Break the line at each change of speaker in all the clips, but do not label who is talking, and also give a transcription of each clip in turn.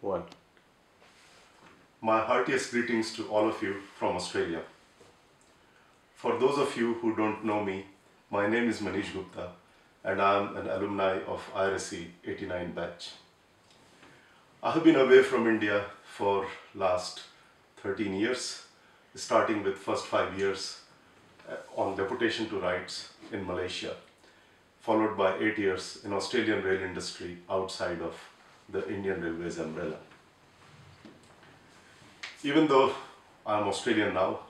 One. My heartiest greetings to all of you from Australia. For those of you who don't know me, my name is Maneesh Gupta and I am an alumni of IRSE 89 batch. I have been away from India for last 13 years, starting with first 5 years on deputation to rights in Malaysia, followed by 8 years in Australian rail industry outside of the Indian Railways umbrella. Even though I am Australian now,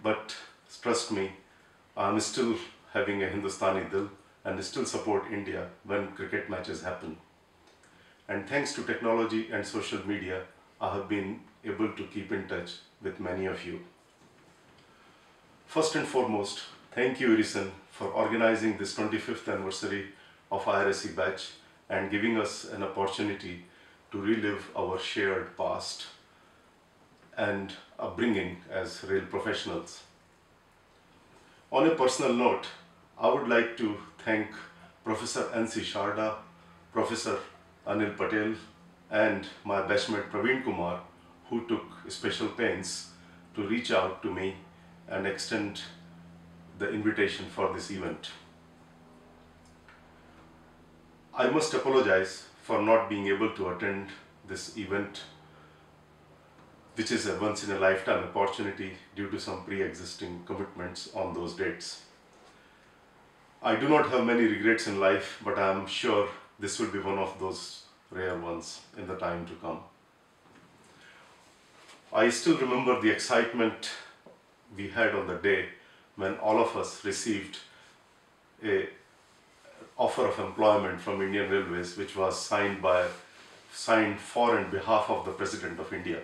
but trust me, I am still having a Hindustani dil and still support India when cricket matches happen. And thanks to technology and social media, I have been able to keep in touch with many of you. First and foremost, thank you IRICEN for organizing this 25th anniversary of IRSE batch and giving us an opportunity to relive our shared past and upbringing as rail professionals. On a personal note, I would like to thank Professor N.C. Sharda, Professor Anil Patel and my batchmate Praveen Kumar, who took special pains to reach out to me and extend the invitation for this event. I must apologize for not being able to attend this event, which is a once-in-a-lifetime opportunity due to some pre-existing commitments on those dates. I do not have many regrets in life, but I am sure this will be one of those rare ones in the time to come. I still remember the excitement we had on the day when all of us received an offer of employment from Indian Railways, which was signed for and behalf of the President of India.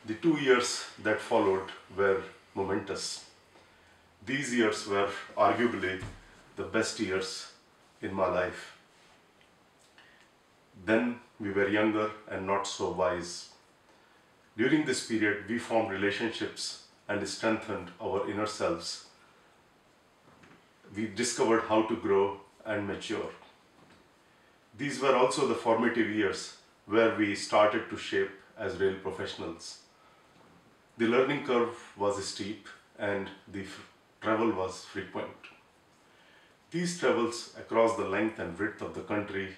The 2 years that followed were momentous. These years were arguably the best years in my life. Then we were younger and not so wise. During this period, we formed relationships and strengthened our inner selves. We discovered how to grow and mature. These were also the formative years where we started to shape as rail professionals. The learning curve was steep and the travel was frequent. These travels across the length and width of the country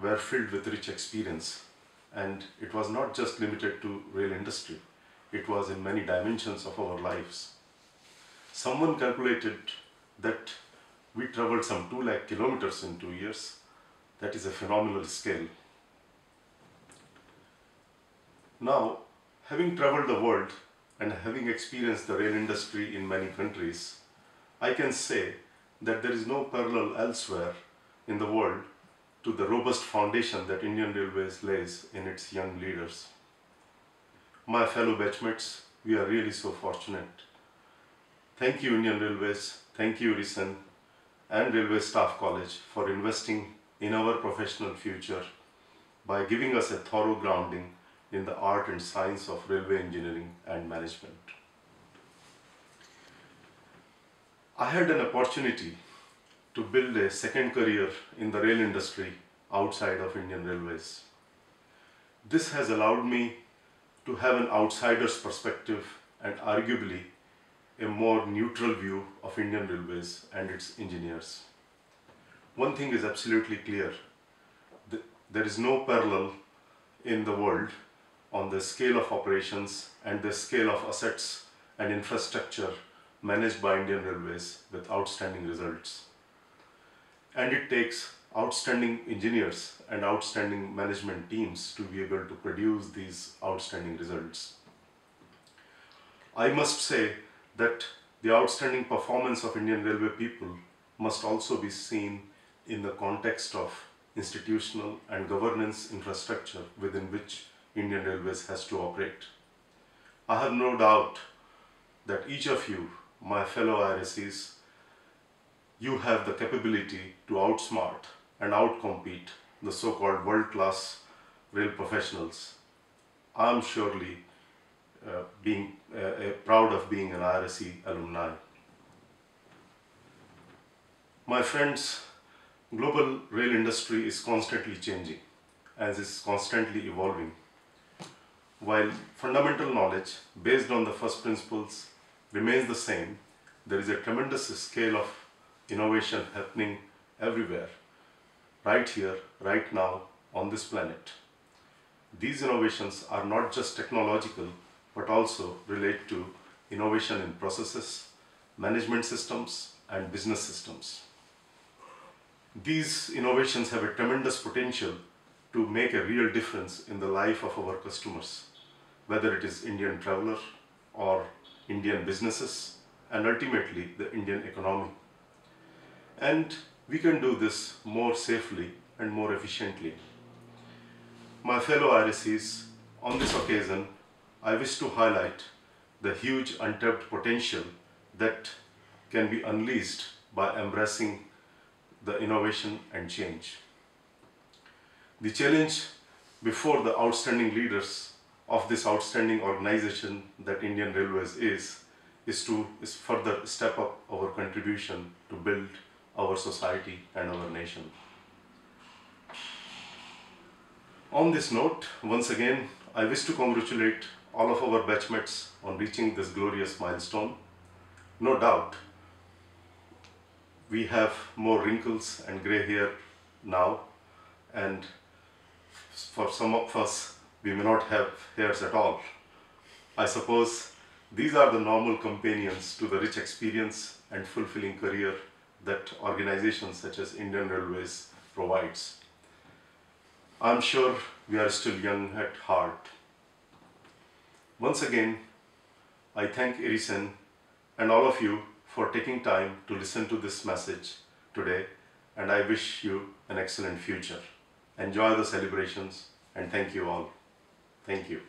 were filled with rich experience, and it was not just limited to rail industry. It was in many dimensions of our lives. Someone calculated that we traveled some 2 lakh kilometers in 2 years. That is a phenomenal scale. Now, having traveled the world and having experienced the rail industry in many countries, I can say that there is no parallel elsewhere in the world to the robust foundation that Indian Railways lays in its young leaders. My fellow batchmates, we are really so fortunate. Thank you Indian Railways, thank you IRICEN and Railway Staff College for investing in our professional future by giving us a thorough grounding in the art and science of railway engineering and management. I had an opportunity to build a second career in the rail industry outside of Indian Railways. This has allowed me to have an outsider's perspective and arguably a more neutral view of Indian Railways and its engineers. One thing is absolutely clear: there is no parallel in the world on the scale of operations and the scale of assets and infrastructure managed by Indian Railways with outstanding results. And it takes outstanding engineers and outstanding management teams to be able to produce these outstanding results. I must say that the outstanding performance of Indian Railway people must also be seen in the context of institutional and governance infrastructure within which Indian Railways has to operate. I have no doubt that each of you, my fellow IRSEs, you have the capability to outsmart and outcompete the so-called world-class rail professionals. I am surely proud of being an IRSE alumni. My friends, global rail industry is constantly changing. as is constantly evolving. While fundamental knowledge based on the first principles remains the same, there is a tremendous scale of innovation happening everywhere, right here, right now, on this planet. These innovations are not just technological, but also relate to innovation in processes, management systems, and business systems. These innovations have a tremendous potential to make a real difference in the life of our customers, whether it is Indian traveler or Indian businesses, and ultimately the Indian economy. And we can do this more safely and more efficiently. My fellow IRSEs, on this occasion, I wish to highlight the huge untapped potential that can be unleashed by embracing the innovation and change. The challenge before the outstanding leaders of this outstanding organization that Indian Railways is further step up our contribution to build our society and our nation. On this note, once again, I wish to congratulate all of our batchmates on reaching this glorious milestone. No doubt, we have more wrinkles and grey hair now, and for some of us, we may not have hairs at all. I suppose these are the normal companions to the rich experience and fulfilling career that organizations such as Indian Railways provides. I'm sure we are still young at heart. Once again, I thank IRICEN and all of you for taking time to listen to this message today, and I wish you an excellent future. Enjoy the celebrations, and thank you all. Thank you.